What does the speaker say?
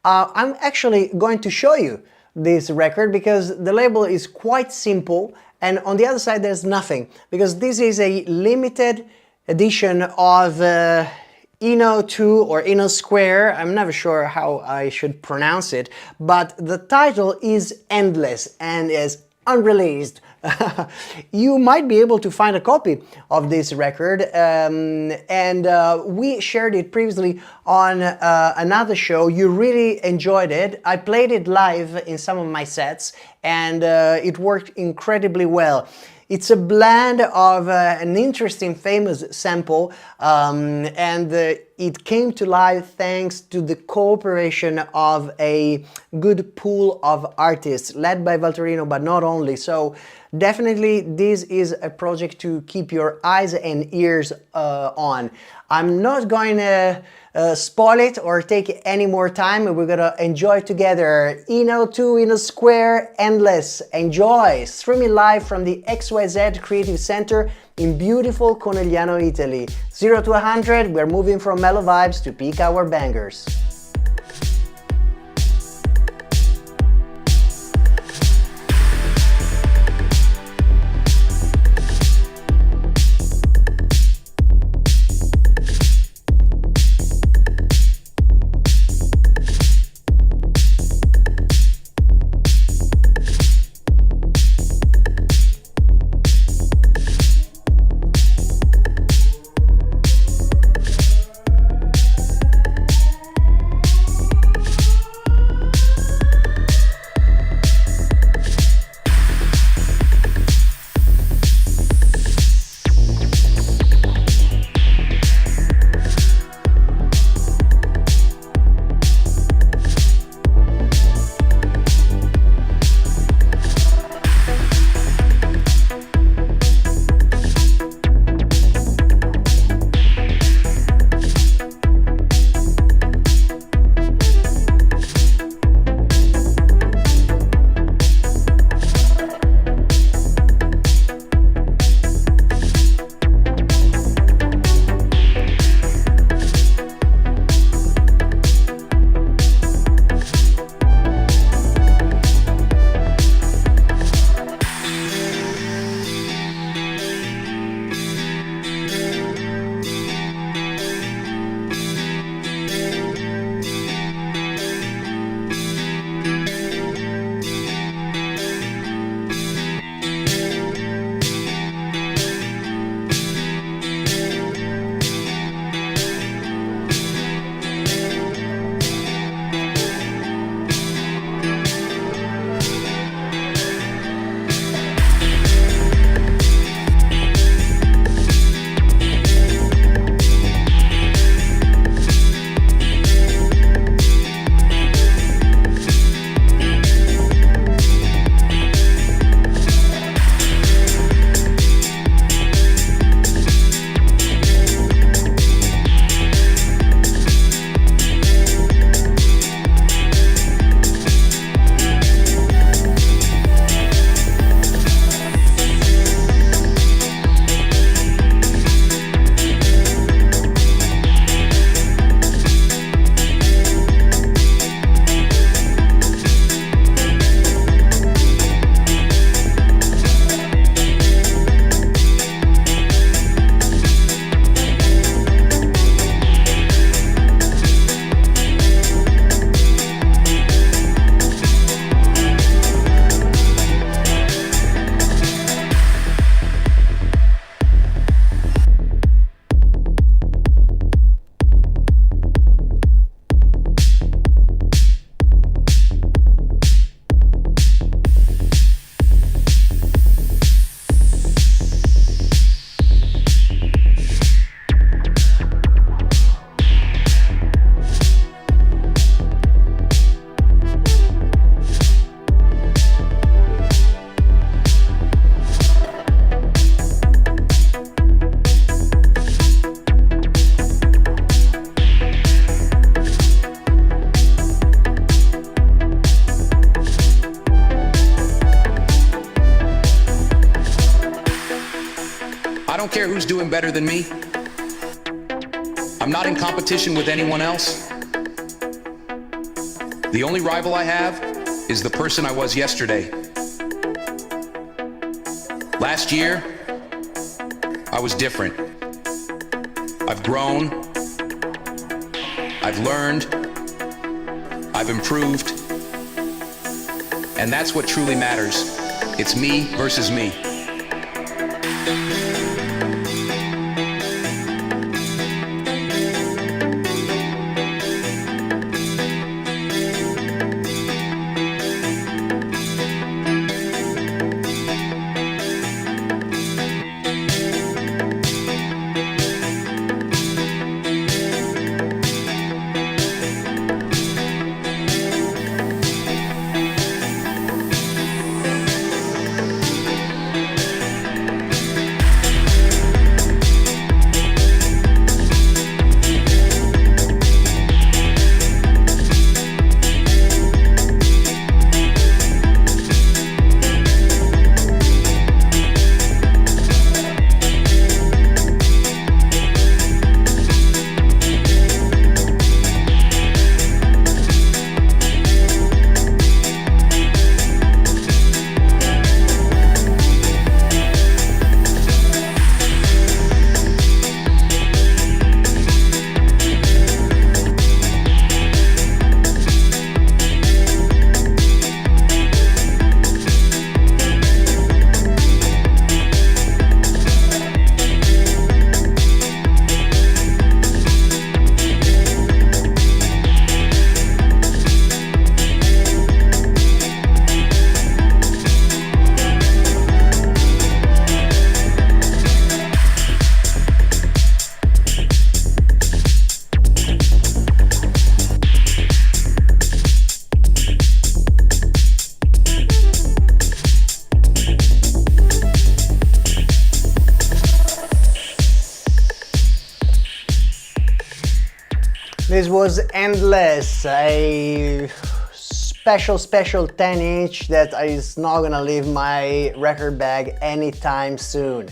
I'm actually going to show you this record because the label is quite simple, and on the other side there's nothing, because this is a limited edition of Eno 2 or Eno Square. I'm never sure how I should pronounce it, but the title is Endless and is unreleased. You might be able to find a copy of this record, and we shared it previously on another show. You really enjoyed it. I played it live in some of my sets, and it worked incredibly well. It's a blend of an interesting famous sample, and it came to life thanks to the cooperation of a good pool of artists led by Valtorino, but not only. So definitely this is a project to keep your eyes and ears on. I'm not going to spoil it or take any more time. We're gonna enjoy together Eno 2, Eno Square, Endless. Enjoy! Streaming live from the XYZ Creative Center in beautiful Conegliano, Italy. 0 to 100, we're moving from mellow vibes to peak hour bangers. don't care who's doing better than me. I'm not in competition with anyone else. The only rival I have is the person I was yesterday. Last year, I was different. I've grown, I've learned, I've improved, and that's what truly matters. It's me versus me. This was Endless, a special 10-inch that is not gonna leave my record bag anytime soon.